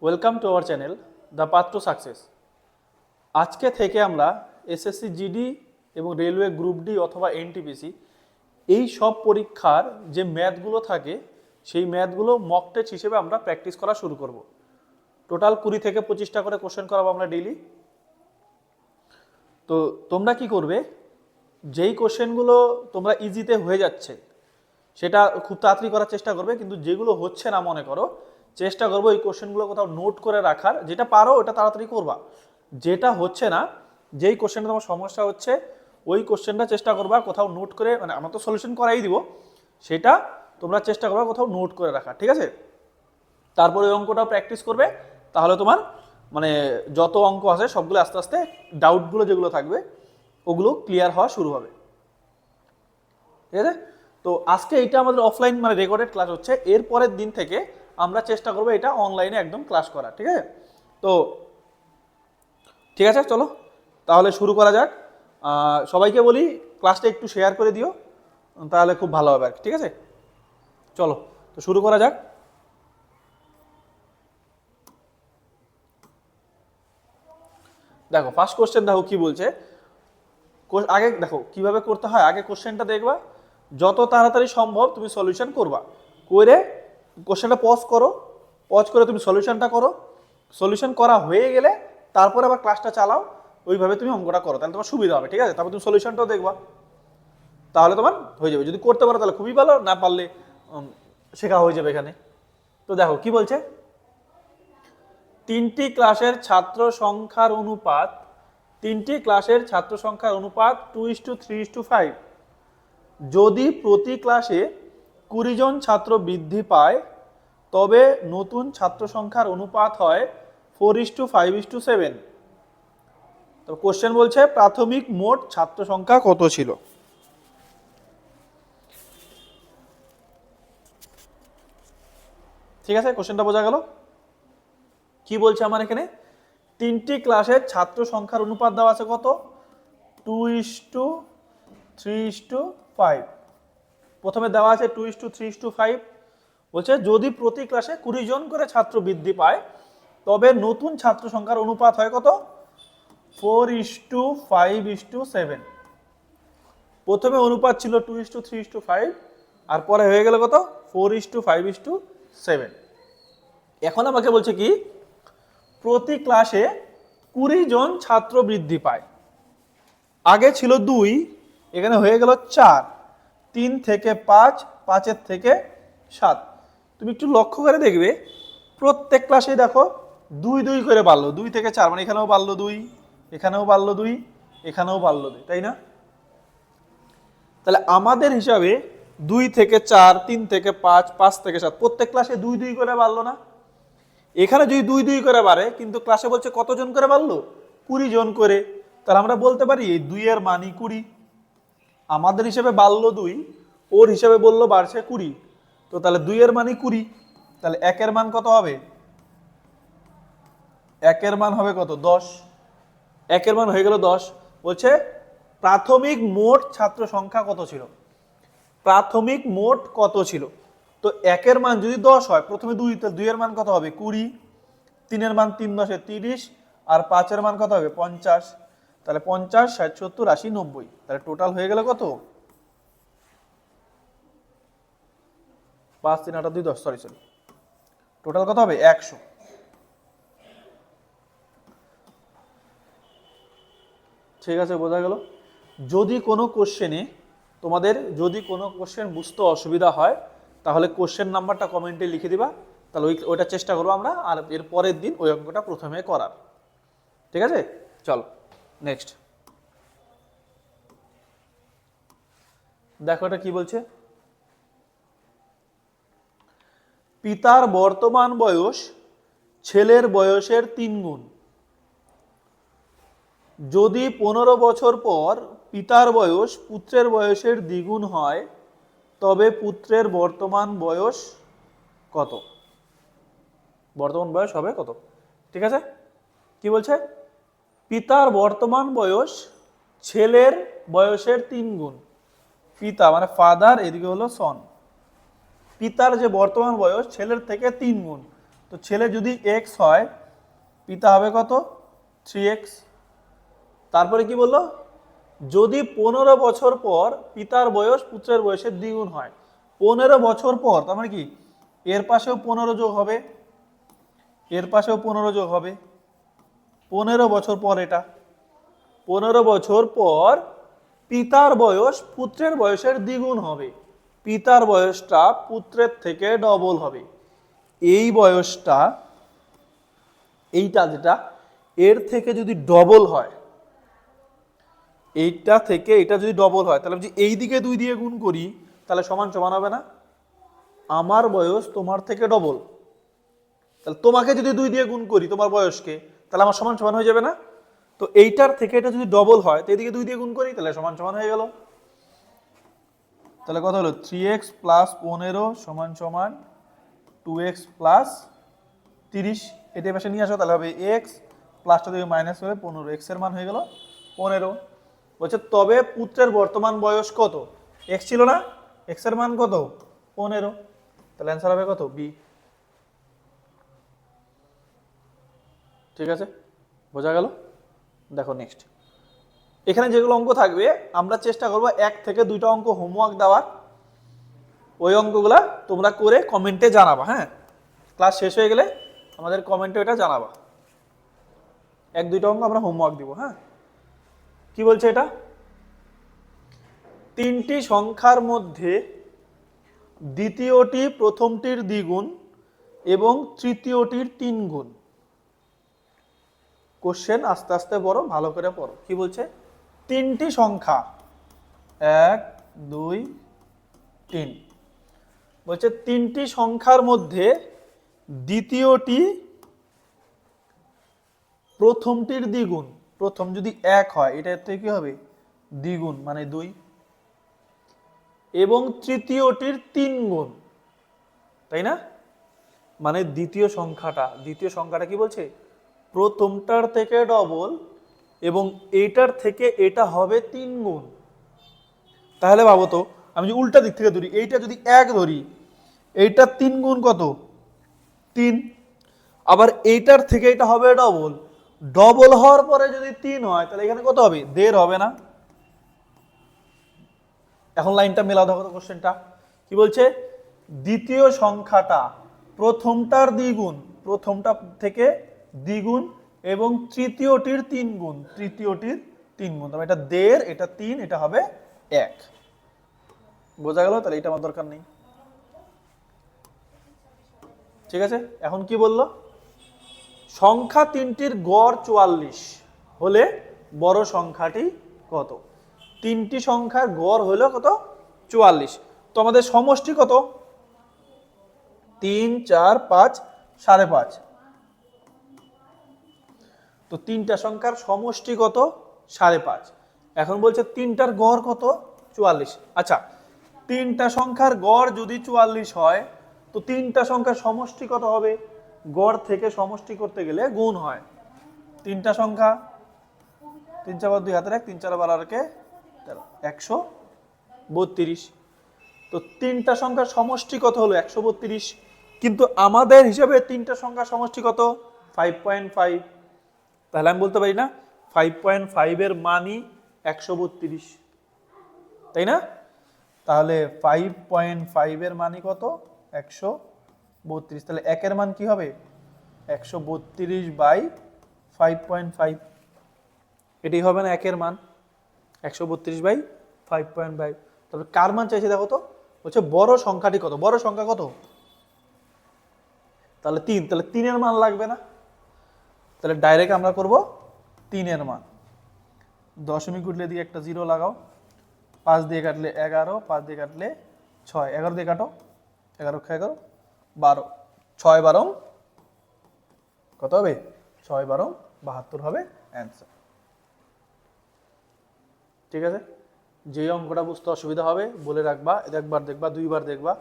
Welcome to our channel the path to success. আজকে থেকে আমরা এসএসসি জিডি এবং রেলওয়ে গ্রুপ ডি অথবা এনটিপিসি এই সব পরীক্ষার যে ম্যাথগুলো থাকে সেই ম্যাথগুলো মক টেস্ট হিসেবে আমরা প্র্যাকটিস করা শুরু করব। টোটাল 20 থেকে 25টা করে কোশ্চেন করাবো আমরা ডেইলি। তো তোমরা কি করবে, যেই কোশ্চেনগুলো তোমরা ইজিতে হয়ে যাচ্ছে সেটা খুব তাড়াতাড়ি করার চেষ্টা করবে, কিন্তু যেগুলো হচ্ছে না মনে করো চেষ্টা করবো এই কোশ্চেনগুলো কোথাও নোট করে রাখার। যেটা পারো ওটা তাড়াতাড়ি করবা, যেটা হচ্ছে না, যেই কোশ্চেনটা তোমার সমস্যা হচ্ছে ওই কোশ্চেনটা চেষ্টা করবা কোথাও নোট করে, মানে আমরা তো সলিউশন করাই দিব, সেটা তোমরা চেষ্টা করবা কোথাও নোট করে রাখা, ঠিক আছে? তারপরে ওই অঙ্কটাও প্র্যাকটিস করবে, তাহলে তোমার মানে যত অঙ্ক আছে সবগুলো আস্তে আস্তে ডাউটগুলো যেগুলো থাকবে ওগুলো ক্লিয়ার হওয়া শুরু হবে, ঠিক আছে? তো আজকে এটা আমাদের অফলাইন মানে রেকর্ডেড ক্লাস হচ্ছে, এর পরের দিন থেকে আমরা চেষ্টা করবো এটা অনলাইনে একদম ক্লাস করা, ঠিক আছে? তো ঠিক আছে, চলো তাহলে শুরু করা যাক। সবাইকে বলি ক্লাসটা একটু শেয়ার করে দিও, তাহলে খুব ভালো হবে আর কি, ঠিক আছে? চলো তো শুরু করা যাক। দেখো ফার্স্ট কোশ্চেন দেখো কি বলছে। আগে দেখো কিভাবে করতে হয়, আগে কোশ্চেনটা দেখবা, যত তাড়াতাড়ি সম্ভব তুমি সলিউশন করবা, করে কোশ্চেনটা পজ করো, পজ করে তুমি সলিউশনটা করো, সলিউশন করা হয়ে গেলে তারপরে আবার ক্লাসটা চালাও, ওইভাবে তুমি অঙ্কটা করো, তাহলে তোমার সুবিধা হবে, ঠিক আছে? তারপর তুমি সলিউশনটাও দেখবা, তাহলে তোমার হয়ে যাবে। যদি করতে পারো তাহলে খুবই ভালো, না পারলে শেখা হয়ে যাবে এখানে। তো দেখো কি বলছে, তিনটি ক্লাসের ছাত্র সংখ্যার অনুপাত 2:3:5। যদি প্রতি ক্লাসে 20 জন ছাত্র বৃদ্ধি পায় তবে নতুন ছাত্র সংখ্যার অনুপাত হয় 4:5:7। তো কোশ্চেন বলছে প্রাথমিক মোট ছাত্র সংখ্যা কত ছিল। ঠিক আছে, কোশ্চেনটা বোঝা গেল? কি বলছে আমার এখানে, তিনটি ক্লাসের ছাত্র সংখ্যার অনুপাত দেওয়া আছে কত, 2:3:5। প্রথমে দেওয়া আছে 2:3:5, বলছে যদি প্রতি ক্লাসে 20 জন করে ছাত্র বৃদ্ধি পায় তবে নতুন ছাত্র সংখ্যার অনুপাত হয় কত, 4:5:7। প্রথমে অনুপাত ছিল 2:3:5 আর পরে হয়ে গেল কত, 4:5:7। এখন আমাকে বলছে কি, প্রতি ক্লাসে 20 জন ছাত্র বৃদ্ধি পায়, আগে ছিল 2, এখানে হয়ে গেল 4, 3 থেকে 5, 5 থেকে 7। তুমি একটু লক্ষ্য করে দেখবে প্রত্যেক ক্লাসে দেখো 2 করে বাড়লো, 2 থেকে 4, মানে এখানেও বাড়লো 2, এখানেও বাড়লো 2, এখানেও বাড়লো 2, তাই না? তাহলে আমাদের হিসাবে 2 থেকে 4, 3 থেকে 5, 5 থেকে 7, প্রত্যেক ক্লাসে 2 করে বাড়লো না? এখানে যদি 2 করে বাড়ে, কিন্তু ক্লাসে বলছে কতজন করে বাড়লো, 20 জন করে, তাহলে আমরা বলতে পারি এই 2 এর মানই 20। আমাদের হিসেবে বাড়লো 2, ওর হিসেবে বললো বাড়ছে 20, তো তাহলে 2 এর মানই 20। তাহলে 1 এর মান কত হবে, 1 এর মান হবে কত, 10। 1 এর মান হয়ে গেল 10। বলছে প্রাথমিক মোট ছাত্র সংখ্যা কত ছিল, প্রাথমিক মোট কত ছিল। তো 1 এর মান যদি 10 হয়, প্রথমে 2, তাহলে 2 এর মান কত হবে 20, 3 এর মান 3 10 30, আর 5 এর মান কত হবে 50। তাহলে 50, 60, 70, 80, 90, তাহলে টোটাল হয়ে গেল কত, 5 3 8 2 10, সরি টোটাল কত হবে 100। ঠিক আছে, বোঝা গেল? যদি কোনো কোশ্চেনে তোমাদের যদি কোনো কোশ্চেন বুঝতে অসুবিধা হয় তাহলে কোশ্চেন নাম্বারটা কমেন্টে লিখে দিবা, তাহলে ওইটা চেষ্টা করবো আমরা আর এর পরের দিন ওই অঙ্কটা প্রথমে করার, ঠিক আছে? চলো নেক্সট দেখো এটা কি বলছে, পিতার বর্তমান বয়স ছেলের বয়সের 3 গুণ। যদি 15 বছর পর পিতার বয়স পুত্রের বয়সের দ্বিগুণ হয় তবে পুত্রের বর্তমান বয়স কত, বর্তমান বয়স হবে কত? ঠিক আছে, কি বলছে, পিতার বর্তমান বয়স ছেলের বয়সের 3 গুণ। পিতা মানে ফাদার, এদিকে হলো সন, পিতার যে বর্তমান বয়স ছেলের থেকে 3 গুণ, তো ছেলে যদি এক্স হয় পিতা হবে কত 3x। তারপরে কি বললো যদি 15 বছর পর পিতার বয়স পুত্রের বয়সের দ্বিগুণ হয়। 15 বছর পর তার মানে কি এর পাশেও 15 যোগ হবে, এর পাশেও 15 যোগ হবে, 15 বছর পর এটা 15 বছর পর পিতার বয়স পুত্রের বয়সের দ্বিগুণ হবে। পিতার বয়সটা পুত্রের থেকে ডবল হবে। এই বয়সটা এইটা যেটা এর থেকে যদি ডবল হয়, এইটা থেকে এটা যদি ডবল হয় তাহলে যদি এই দিকে 2 দিয়ে গুণ করি তাহলে সমান সমান হবে না? আমার বয়স তোমার থেকে ডবল, তাহলে তোমাকে যদি 2 দিয়ে গুণ করি তোমার বয়সকে তাহলে আমার সমান সমান হয়ে যাবে না? তো এইটার থেকে এটা যদি ডবল হয় তো এদিকে 2 দিয়ে গুণ করি তাহলে সমান সমান হয়ে গেল। তাহলে কত হলো 3x প্লাস 15 সমান সমান 2x প্লাস 30। এটা পাশে নিয়ে আসো তাহলে হবে x প্লাসটা থেকে মাইনাস হবে 15, x এর মান হয়ে গেল 15। বলছে তবে পুত্রের বর্তমান বয়স কত? x ছিল না, x এর মান কত 15, তাহলে অ্যান্সার হবে কত বি। ঠিক আছে, বোঝা গেল? দেখো নেক্সট, এখানে যেগুলো অঙ্ক থাকবে আমরা চেষ্টা করব 1 থেকে 2টা অঙ্ক হোমওয়ার্ক দেওয়ার। ওই অঙ্কগুলা তোমরা করে কমেন্টে জানাবা। হ্যাঁ, ক্লাস শেষ হয়ে গেলে আমাদের কমেন্টে এটা জানাবা। 1-2টা অঙ্ক আমরা হোমওয়ার্ক দিব। হ্যাঁ, কি বলছে এটা? 3টি সংখ্যার মধ্যে দ্বিতীয়টি প্রথমটির দ্বিগুণ এবং তৃতীয়টির 3 গুণ। কোশ্চেন আস্তে আস্তে পড়ো, ভালো করে পড়ো। কি বলছে? 3টি সংখ্যা 1 2 3 বলছে 3টি সংখ্যার মধ্যে দ্বিতীয়টি প্রথমটির দ্বিগুণ। প্রথম যদি 1 হয় এটাতে কি হবে দ্বিগুণ মানে 2, এবং তৃতীয়টির 3 গুণ, তাই না? মানে দ্বিতীয় সংখ্যাটা কি বলছে প্রথমটার থেকে ডবল এবং এইটার থেকে এটা হবে 3 গুণ। তাহলে ভাবো তো আমি যদি উল্টা দিক থেকে ধরি, এইটা যদি 1 ধরি এইটা 3 গুণ কত 3, আবার এইটার থেকে এটা হবে ডবল, ডবল হওয়ার পরে যদি 3 হয় তাহলে এখানে কত হবে 1.5 হবে না? এখন লাইনটা মেলাও, দেখো তো কোশ্চেনটা কি বলছে? দ্বিতীয় সংখ্যাটা প্রথমটার দ্বিগুণ, প্রথমটা থেকে দ্বিগুণ এবং তৃতীয়টির 3 গুণ, তৃতীয়টির 3 গুণ। তবে এটা 1.5, এটা 3, এটা হবে 1। বোঝা গেল? তাহলে এটা আমার দরকার নেই। ঠিক আছে, এখন কি বললো? সংখ্যা 3টির গড় 44 হলে বড় সংখ্যাটি কত? 3টি সংখ্যার গড় হলো কত 44। তো আমাদের সমষ্টি কত? 3 4 5 5.5। তো 3টা সংখ্যার সমষ্টি কত 5.5। এখন বলছে 3টার গড় কত 44। আচ্ছা, 3টা সংখ্যার গড় যদি 44 হয় তো 3টা সংখ্যার সমষ্টি কত হবে? গড় থেকে সমষ্টি করতে গেলে গুণ হয়। 3টা সংখ্যা 3 4 2 হাতের 1, 3 4 12 কে 132। তো 3টা সংখ্যার সমষ্টি কত হলো 132, কিন্তু আমাদের হিসাবে 3টা সংখ্যার সমষ্টি কত 5.5। তাহলে আমি বলতে পারি না 5.5 এর মানই 132, তাই না? তাহলে 5.5 এর মানই কত 132। তাহলে 1 এর মান কি হবে 132/5.5। এটাই হবে না 1 এর মান 132/5.5। তবে কার মান চাইছে দেখো তো, বলছে বড় সংখ্যাটি কত? বড় সংখ্যা কত? তাহলে 3, তাহলে 3 এর মান লাগবে না? তাহলে ডাইরেক্ট আমরা করব 3 এর মান। দশমিক উঠলে দিয়ে একটা 0 লাগাও, 5 দিয়ে কাটলে 11, 5 দিয়ে কাটলে 6, 11 দিয়ে কাটো, 11 11 12, 6 12 কত হবে 6 12 72 হবে অ্যান্সার। ঠিক আছে, যে অঙ্কটা বুঝতে অসুবিধা হবে বলে রাখবা, একবার দেখবা 2বার দেখবা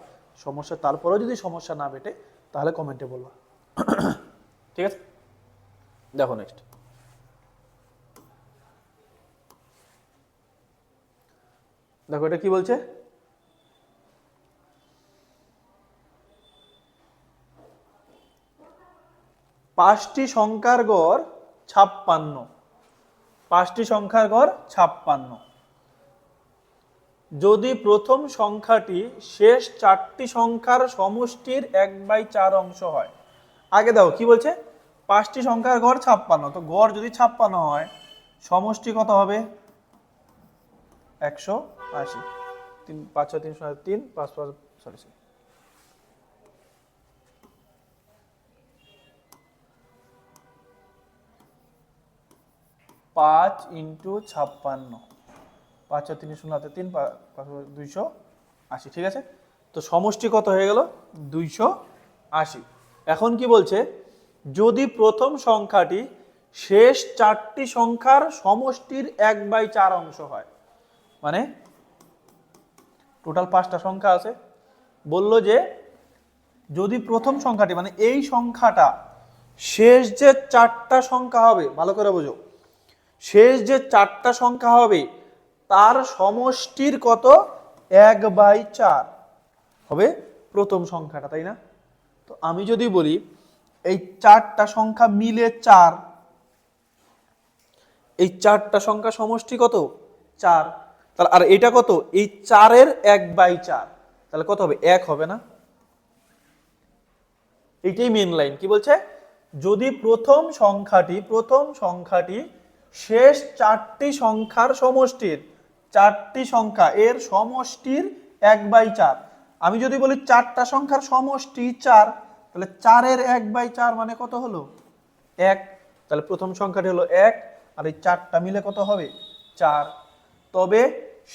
সমস্যা, তারপরেও যদি সমস্যা না পেটে তাহলে কমেন্টে বলবা। ঠিক আছে, দেখো নেক্সট। দেখো এটা কি বলছে? পাঁচটি সংখ্যার গড় 56, পাঁচটি সংখ্যার গড় 56। যদি প্রথম সংখ্যাটি শেষ চারটি সংখ্যার সমষ্টির 1/4 অংশ হয়। আগে দাও কি বলছে, পাঁচটি সংখ্যার গড় 56, তো গড় যদি 56 হয় সমষ্টি কত হবে? 180। 3 5 6 3 3 5 5 সরি 5 × 56, 5 3 0 3 5 280, ঠিক আছে। তো সমষ্টি কত হয়ে গেল? 280। এখন কি বলছে, যদি প্রথম সংখ্যাটি শেষ চারটি সংখ্যার সমষ্টির 1/4 অংশ হয়, মানে টোটাল 5টা সংখ্যা আছে, বলল যে যদি প্রথম সংখ্যাটি মানে এই সংখ্যাটা শেষ যে চারটা সংখ্যা হবে, ভালো করে বোঝো, শেষ যে চারটা সংখ্যা হবে তার সমষ্টির কত? 1/4 হবে প্রথম সংখ্যাটা, তাই না? তো আমি যদি বলি এই চারটা সংখ্যা মিলে 4, এই চারটা সংখ্যা সমষ্টি কত? 4। তাহলে আর এটা কত? এই 4-এর 1/4, তাহলে কত হবে? 1 হবে না? এইটাই মেন লাইন। কি বলছে, যদি প্রথম সংখ্যাটি শেষ চারটি সংখ্যার সমষ্টির, চারটি সংখ্যা এর সমষ্টির 1/4, আমি যদি বলি চারটা সংখ্যার সমষ্টি 4, তাহলে 4-এর 1/4 মানে কত হলো? 1। তাহলে প্রথম সংখ্যাটি হলো 1, আর এই চারটা মিলে কত হবে? 4। তবে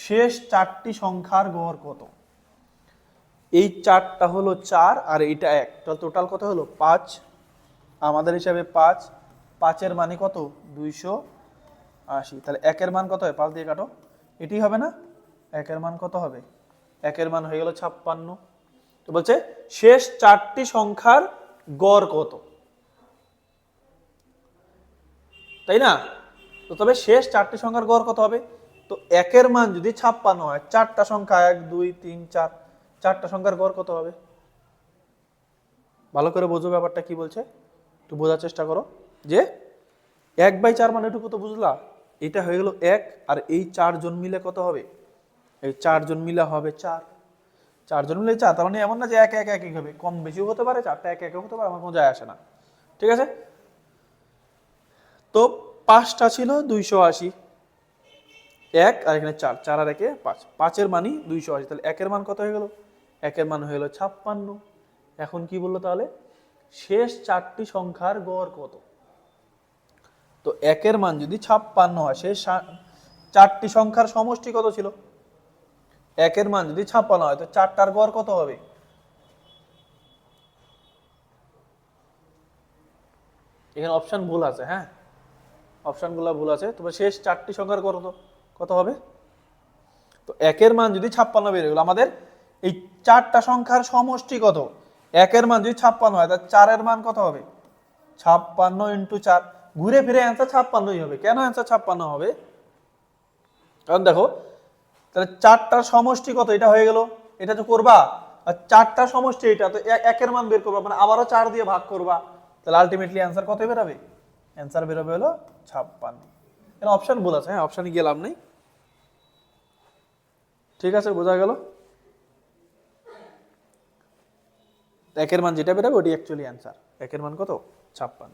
শেষ চারটি সংখ্যার গড় কত? এই চারটা হলো 4 আর এইটা 1, তাহলে টোটাল কত হলো? 5। আমাদের হিসাবে 5, 5-এর মানে কত? 280। তাহলে 1-এর মান কত হয়? 5 দিয়ে কাটো, এটি হবে না? 1-এর মান কত হবে? 1-এর মান হয়ে গেল 56। তো বলছে শেষ চারটি সংখ্যার গড় কত, তাই না? তো তবে শেষ চারটি সংখ্যার গড় কত হবে? তো 1-এর মান যদি 56 হয়, চারটা সংখ্যা 1 2 3 4, চারটা সংখ্যার গড় কত হবে? ভালো করে বোঝো ব্যাপারটা কি বলছে, একটু বোঝার চেষ্টা করো। যে 1/4 মানে এটুকু তো বুঝলা, এটা হয়ে গেল 1, আর এই 4 জন মিলে কত হবে? এই 4 জন মিলে হবে 4, 4 জন মিলে 4, তার মানে এমন না যে 1 1 1 হবে, কম বেশিও হতে পারে, 4টা 1 1 হতে পারে, আমার কোনো যায় আসে না, ঠিক আছে। তো 5টা ছিল 280, 1 আর এখানে 4, 4 আর 1 5, 5-এর মানই 280। তাহলে 1-এর মান কত হয়ে গেল? 1-এর মান হয়ে গেল 56। এখন কি বললো তাহলে, শেষ চারটি সংখ্যার গড় কত? তো 1-এর মান যদি 56 হয়, শেষ চারটি সংখ্যার সমষ্টি কত ছিল? 1-এর মান যদি 56 হয়, তো চারটার গড় কত হবে? এখানে অপশন ভুল আছে, হ্যাঁ, অপশনগুলো ভুল আছে। তবে শেষ চারটি সংখ্যার গড় কত হবে? তো 1-এর মান যদি 56 বের হয়ে গেল, আমাদের এই চারটা সংখ্যার সমষ্টি কত? 1-এর মান যদি 56 হয়, তাহলে 4-এর মান কত হবে? 56 × 4, ঘুরে ফিরে অ্যান্সার 56ই হবে। কেন অ্যান্সার 56 হবে? কারণ দেখো, তাহলে চারটার সমষ্টি কত? এটা হয়ে গেল, এটা তো করবা, আর চারটার সমষ্টি এটা, তো 1-এর মান বের করবা, মানে আবারও 4 দিয়ে ভাগ করবা, তাহলে আলটিমেটলি অ্যান্সার কত বেরোবে? অ্যান্সার বেরোবে হলো 56। এখানে অপশন ভুল আছে, হ্যাঁ, অপশানে গেলাম নেই, ঠিক আছে, বোঝা গেল? 1-এর মান যেটা বেরোবে ওটি অ্যাকচুয়ালি অ্যান্সার। 1-এর মান কত? 56।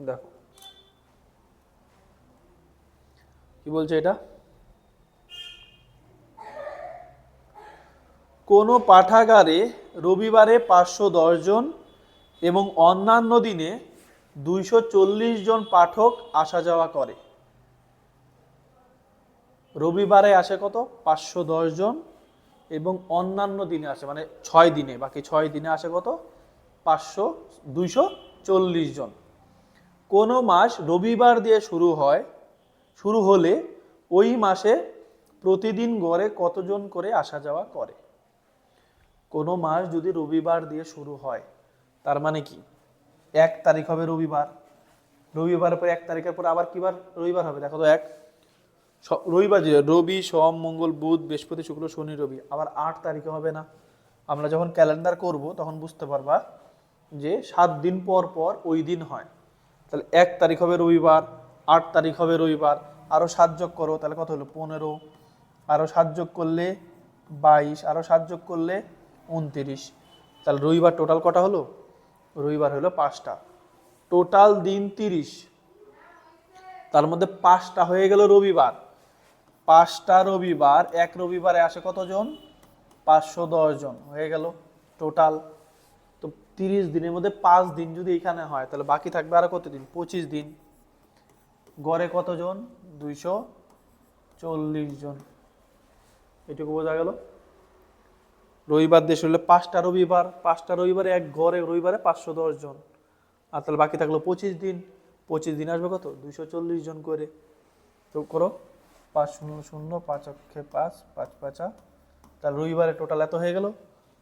দেখো কি বলছে এটা, কোনো পাঠাগারে রবিবারে 510 জন এবং অন্যান্য দিনে 240 জন পাঠক আসা যাওয়া করে। রবিবারে আসে কত? 510 জন, এবং অন্যান্য দিনে আসে মানে 6 দিনে, বাকি 6 দিনে আসে কত? 240 জন। কোন মাস রবিবার দিয়ে শুরু হলে ওই মাসে প্রতিদিন গড়ে কতজন করে আসা যাওয়া করে? কোনো মাস যদি রবিবার দিয়ে শুরু হয়, তার মানে কি 1 তারিখ হবে রবিবার, রবিবারের পর 1 তারিখের পর আবার কি বার রবিবার হবে? দেখো তো, রবিবার যে রবি সোম মঙ্গল বুধ বৃহস্পতি শুক্র শনি রবি, আবার 8 তারিখে হবে না? আমরা যখন ক্যালেন্ডার করব তখন বুঝতে পারবা যে 7 দিন পর পর ওই দিন হয়। তাহলে 1 তারিখ হবে রবিবার, 8 তারিখ হবে রবিবার, আরও 7 যোগ করো, তাহলে কত হলো 15, আরও 7 যোগ করলে 22, আরও 7 যোগ করলে 29। তাহলে রবিবার টোটাল কটা হলো? রবিবার হলো 5টা, টোটাল দিন 30। তার মধ্যে 5টা হয়ে গেল রবিবার। 5টা রবিবার, এক রবিবারে আসে কতজন? 510 জন হয়ে গেল টোটাল। তো 30 দিনের মধ্যে 5 দিন যদি এখানে হয় তাহলে বাকি থাকবে আরো কত দিন? 25 দিন। গড়ে কতজন? 240 জন। এটুকু বোঝা গেল। রবিবার দেশ হলে 5টা রবিবার, 5টা রবিবারে এক গড়ে রবিবারে 510 জন, আর তাহলে বাকি থাকলো 25 দিন। 25 দিন আসবে কত? 240 জন করে। তো করো 5 0 0, 5 অক্ষে 5, 5 5, তাহলে রবিবারে টোটাল এত হয়ে গেল।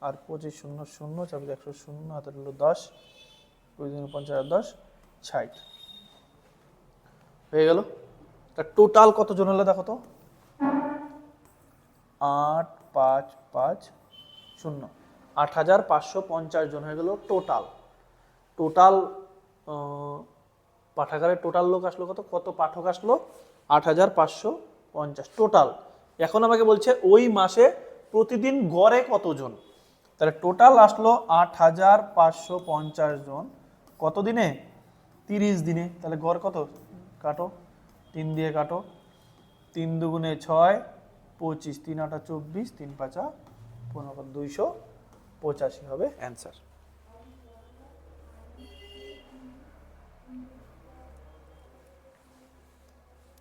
আর 25 0 0, 24 100 0, হাতে হলো 10, 20 50 আর 10 60 হয়ে গেল। তা টোটাল কতজন হলো দেখো তো? 8 5 5 0, 8550 জন হয়ে গেল টোটাল। টোটাল পাঠাগারে টোটাল লোক আসলো কত? কত পাঠক আসলো? 8550 টোটাল। এখন আমাকে বলছে ওই মাসে প্রতিদিন গড়ে কতজন। তাহলে টোটাল আসলো 8550 জন। কত দিনে? 30 দিনে। তাহলে গড় কত? কাটো, 3 দিয়ে কাটো, 3 দুগুণে 6, 25, 3 8 24, 3 5 15, 285 হবে অ্যান্সার।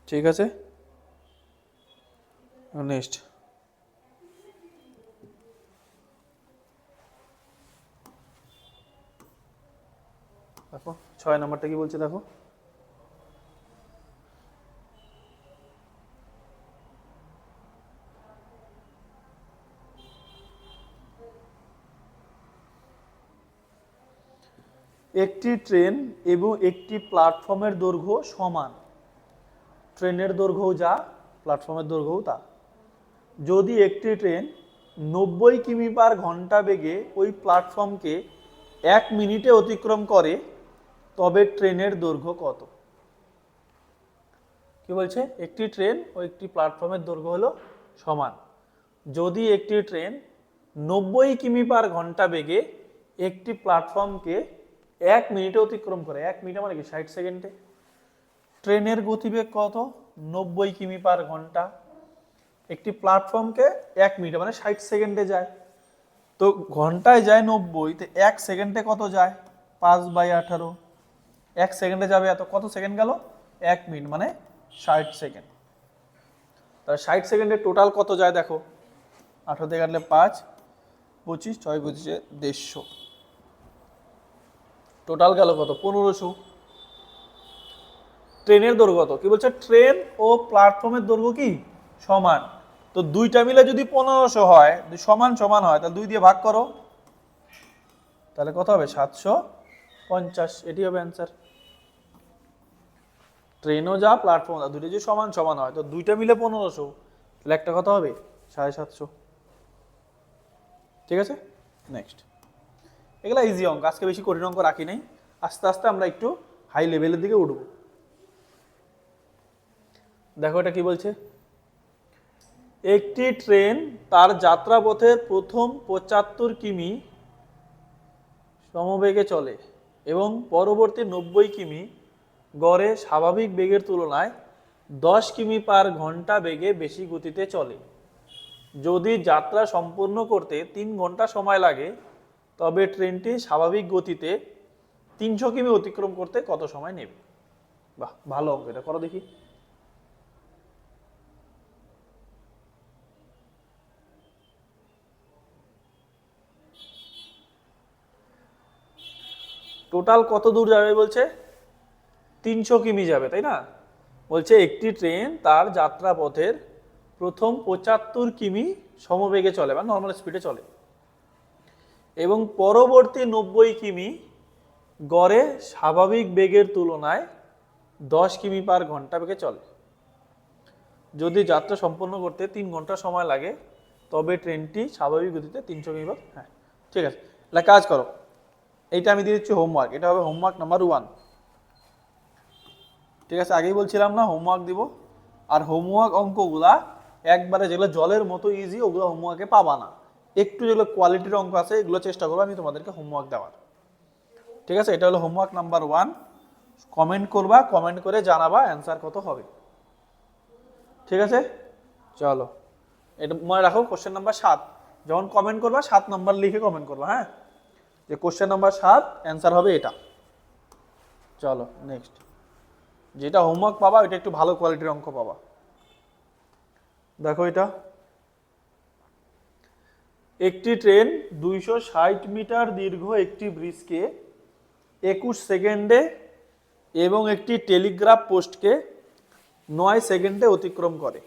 ঠিক আছে, নেক্সট দেখো 6 নম্বরটা কি বলছে দেখো। একটি ট্রেন এবং একটি প্ল্যাটফর্মের দৈর্ঘ্য সমান। ট্রেনের দৈর্ঘ্য যা, প্ল্যাটফর্মের দৈর্ঘ্যও তা। যদি একটি ট্রেন 90 কিমি/ঘন্টা বেগে ওই প্ল্যাটফর্মকে 1 মিনিটে অতিক্রম করে তবে ট্রেনের দৈর্ঘ্য কত? কি বলছে? একটি ট্রেন ও একটি প্ল্যাটফর্মের দৈর্ঘ্য হলো সমান। যদি একটি ট্রেন 90 কিমি/ঘন্টা বেগে একটি প্ল্যাটফর্মকে 1 মিনিটে অতিক্রম করে, 1 মিনিট মানে কি 60 সেকেন্ডে। ট্রেনের গতিবেগ কত? 90 কিমি/ঘন্টা। একটি প্ল্যাটফর্মকে 1 মিনিট মানে 60 সেকেন্ডে যায়। তো ঘন্টায় যায় 90, তো 1 সেকেন্ডে কত যায়? 5/18। 1 সেকেন্ডে যাবে এত, কত সেকেন্ড গেল? 1 মিনিট মানে 60 সেকেন্ড। তাহলে 60 সেকেন্ডে টোটাল কত যায় দেখো। 18 দিয়ে কাটলে 5, 25, 6 25 150। টোটাল গেল কত? 1500। ট্রেনের দৈর্ঘ্য কত? কি বলছে? ট্রেন ও প্ল্যাটফর্মের দৈর্ঘ্য কি সমান। তো দুইটা মিলে যদি 1500 হয়, সমান সমান হয়, তাহলে 2 দিয়ে ভাগ করো, তাহলে কত হবে? 750। এটি হবে অ্যান্সার। ট্রেনও যা প্ল্যাটফর্ম যা, দুটো যদি সমান সমান হয়, তো দুইটা মিলে 1500, তাহলে একটা কত হবে? 750। ঠিক আছে, নেক্সট। এগুলা ইজি অঙ্ক, আজকে বেশি কঠিন অঙ্ক রাখি নাই। আস্তে আস্তে আমরা একটু হাই লেভেলের দিকে উঠব। দেখো এটা কি বলছে। একটি ট্রেন তার যাত্রাপথের প্রথম 75 কিমি সমবেগে চলে এবং পরবর্তী 90 কিমি গড়ে স্বাভাবিক বেগের তুলনায় 10 কিমি/ঘন্টা বেগে বেশি গতিতে চলে। যদি যাত্রা সম্পূর্ণ করতে 3 ঘন্টা সময় লাগে তবে ট্রেনটি স্বাভাবিক গতিতে 300 কিমি অতিক্রম করতে কত সময় নেবে? বাহ, ভালো অঙ্ক, এটা করো দেখি। টোটাল কত দূর যাবে বলছে? 300 কিমি যাবে, তাই না? বলছে একটি ট্রেন তার যাত্রাপথের প্রথম 75 কিমি সমবেগে চলে বা নর্মাল স্পিডে চলে এবং পরবর্তী 90 কিমি গড়ে স্বাভাবিক বেগের তুলনায় 10 কিমি/ঘন্টা বেগে চলে। যদি যাত্রা সম্পন্ন করতে 3 ঘন্টা সময় লাগে তবে ট্রেনটি স্বাভাবিক গতিতে 300 কিমি। হ্যাঁ ঠিক আছে, তাহলে কাজ করো, এইটা আমি দিয়ে দিচ্ছি হোমওয়ার্ক, এটা হবে হোমওয়ার্ক নাম্বার 1। ঠিক আছে, আগেই বলছিলাম না হোমওয়ার্ক দিব, আর হোমওয়ার্ক অঙ্কগুলা একবারে যেগুলো জলের মতো ইজি ওগুলো হোমওয়ার্কে পাবা না, একটু যেগুলো কোয়ালিটির অঙ্ক আছে এগুলো চেষ্টা করবো আমি তোমাদেরকে হোমওয়ার্ক দেওয়ার। ঠিক আছে, এটা হলো হোমওয়ার্ক নাম্বার 1। কমেন্ট করবা, কমেন্ট করে জানাবা অ্যান্সার কত হবে। ঠিক আছে, চলো এটা মনে রাখো, কোশ্চেন নাম্বার 7 যখন কমেন্ট করবা 7 নাম্বার লিখে কমেন্ট করবা, হ্যাঁ, যে কোশ্চেন নাম্বার 7 অ্যান্সার হবে এটা। চলো নেক্সট, যেটা হোমওয়ার্ক পাবা ওইটা একটু ভালো কোয়ালিটির অঙ্ক পাবা। দেখো এটা, একটি ট্রেন 260 মিটার দীর্ঘ একটি ব্রিজকে 21 সেকেন্ডে এবং একটি টেলিগ্রাফ পোস্টকে 9 সেকেন্ডে অতিক্রম করে,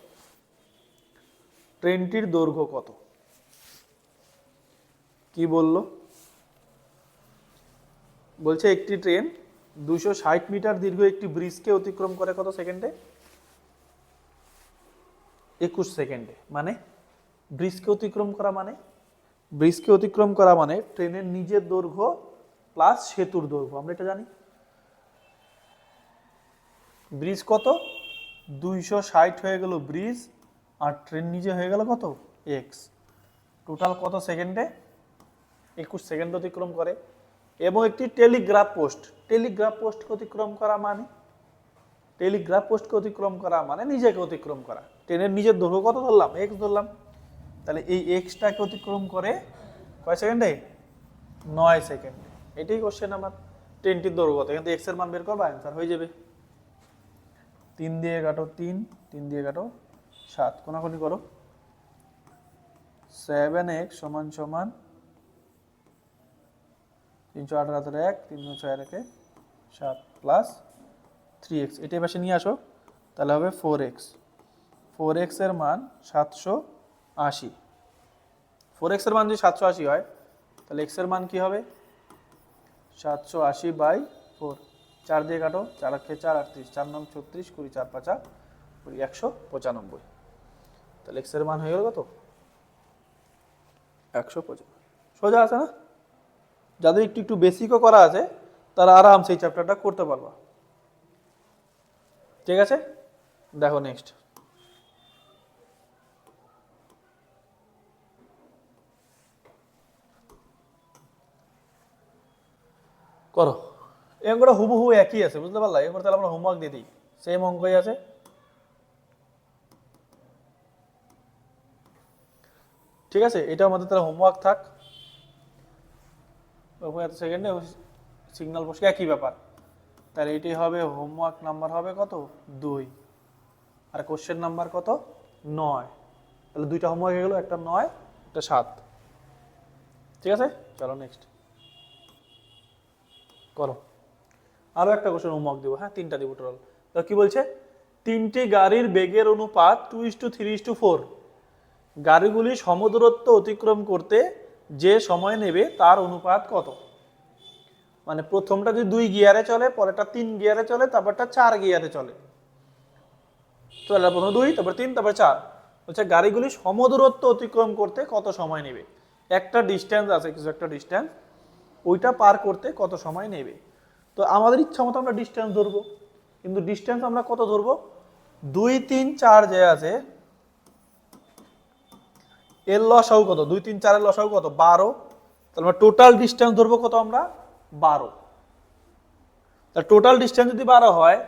ট্রেনটির দৈর্ঘ্য কত? কি বললো? বলছে একটি ট্রেন 260 মিটার দীর্ঘ একটি ব্রিজকে অতিক্রম করে কত সেকেন্ডে? 21 সেকেন্ডে। মানে ব্রিজকে অতিক্রম করা মানে, ব্রিজকে অতিক্রম করা মানে ট্রেনের নিজের দৈর্ঘ্য প্লাস সেতুর দৈর্ঘ্য, আমরা এটা জানি। ব্রিজ কত? 260 হয়ে গেল ব্রিজ, আর ট্রেন নিজে হয়ে গেল কত? এক্স। টোটাল কত সেকেন্ডে? 21 সেকেন্ড অতিক্রম করে। এবং একটি টেলিগ্রাফ পোস্ট, টেলিগ্রাফ পোস্টকে অতিক্রম করা মানে, টেলিগ্রাফ পোস্টকে অতিক্রম করা মানে নিজেকে অতিক্রম করা। ট্রেনের নিজের দৈর্ঘ্য কত ধরলাম? এক্স ধরলাম, তাহলে এই এক্সটাকে অতিক্রম করে কয় সেকেন্ডে? 9 সেকেন্ডে। এটাই কোশ্চেন আমার, ট্রেনটির দৈর্ঘ্য কত, কিন্তু এক্স এর মান বের করবা অ্যান্সার হয়ে যাবে। 3 দিয়ে কাটো 3, 3 দিয়ে কাটো 7, কোনাকুনি করো। 7x সমান সমান 318 1, 3 6 1 7 প্লাস 3x, এটাই পাশে নিয়ে আসো, তাহলে হবে 4x। 4x এর মান 780। 4x এর মান যদি 780 হয় তাহলে x এর মান কি হবে? 780/4। 4 দিয়ে কাটো, 4 × 4 38, 4 9 36, 20 4 5 20 195। তাহলে x এর মান হয়ে গেল কত? 195। সোজা আছে না? যাদের একটু একটু বেসিকও করা আছে তারা আরামসে এই চ্যাপ্টারটা করতে পারবা। ঠিক আছে, দেখো নেক্সট। করো, এই অঙ্কটা হুবহু একই আছে, বুঝতে পারলা? এরপর তাহলে আমরা হোমওয়ার্ক দিয়ে দিই, সেম অঙ্কই আছে। ঠিক আছে, এটা আমাদের তাহলে হোমওয়ার্ক থাক। এত সেকেন্ডে সিগন্যাল পোস্ট একই ব্যাপার, তাহলে এটি হবে হোমওয়ার্ক নাম্বার হবে কত? 2, আর কোশ্চেন নাম্বার কত? 9। তাহলে দুইটা হোমওয়ার্ক হয়ে গেল, একটা 9 একটা 7। ঠিক আছে, চলো নেক্সট করো। আরো একটা কোশ্চেন হোমওয়ার্ক দিব, হ্যাঁ 3টা দিব টোটাল। তো কি বলছে? 3টি গাড়ির বেগের অনুপাত 2:3:4। গাড়িগুলি সমদূরত্ব অতিক্রম করতে যে সময় নেবে তার অনুপাত কত? মানে প্রথমটা যদি 2 গিয়ারে চলে, পরেরটা 3 গিয়ারে চলে, তারপরটা 4 গিয়ারে চলে। তো প্রথম 2, তারপর 3, তারপর 4। বলছে গাড়িগুলি সমদূরত্ব অতিক্রম করতে কত সময় নেবে? একটা ডিস্টেন্স আছে, কিছু একটা ডিস্টেন্স, ওইটা পার করতে কত সময় নেবে? তো আমাদের ইচ্ছা মতো আমরা ডিস্টেন্স ধরবো, কিন্তু ডিস্টেন্স আমরা কত ধরবো? 2 3 4 যে আছে এর লসাগু কত? 2 3 4 এর লসাগু কত? 12। তাহলে আমরা টোটাল ডিস্টেন্স ধরবো কত? আমরা 12। তাহলে টোটাল ডিস্টেন্স যদি 12 হয়,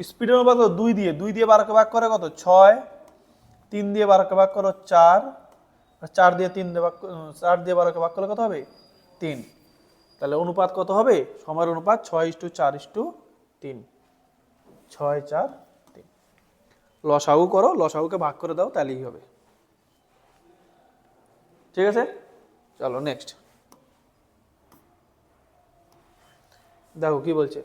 স্পিডের অনুপাত 2 দিয়ে 12কে ভাগ করে কত? 6। 3 দিয়ে 12কে ভাগ করো 4, 4 দিয়ে 12কে ভাগ করলে কত হবে? 3। তাহলে অনুপাত কত হবে? সময়ের অনুপাত 6:4:3। 6 4 3। লসাগু করো, লসাগুকে ভাগ করে দাও, তাহলেই হবে। ঠিক আছে, চলো নেক্সট দেখো কি বলছে।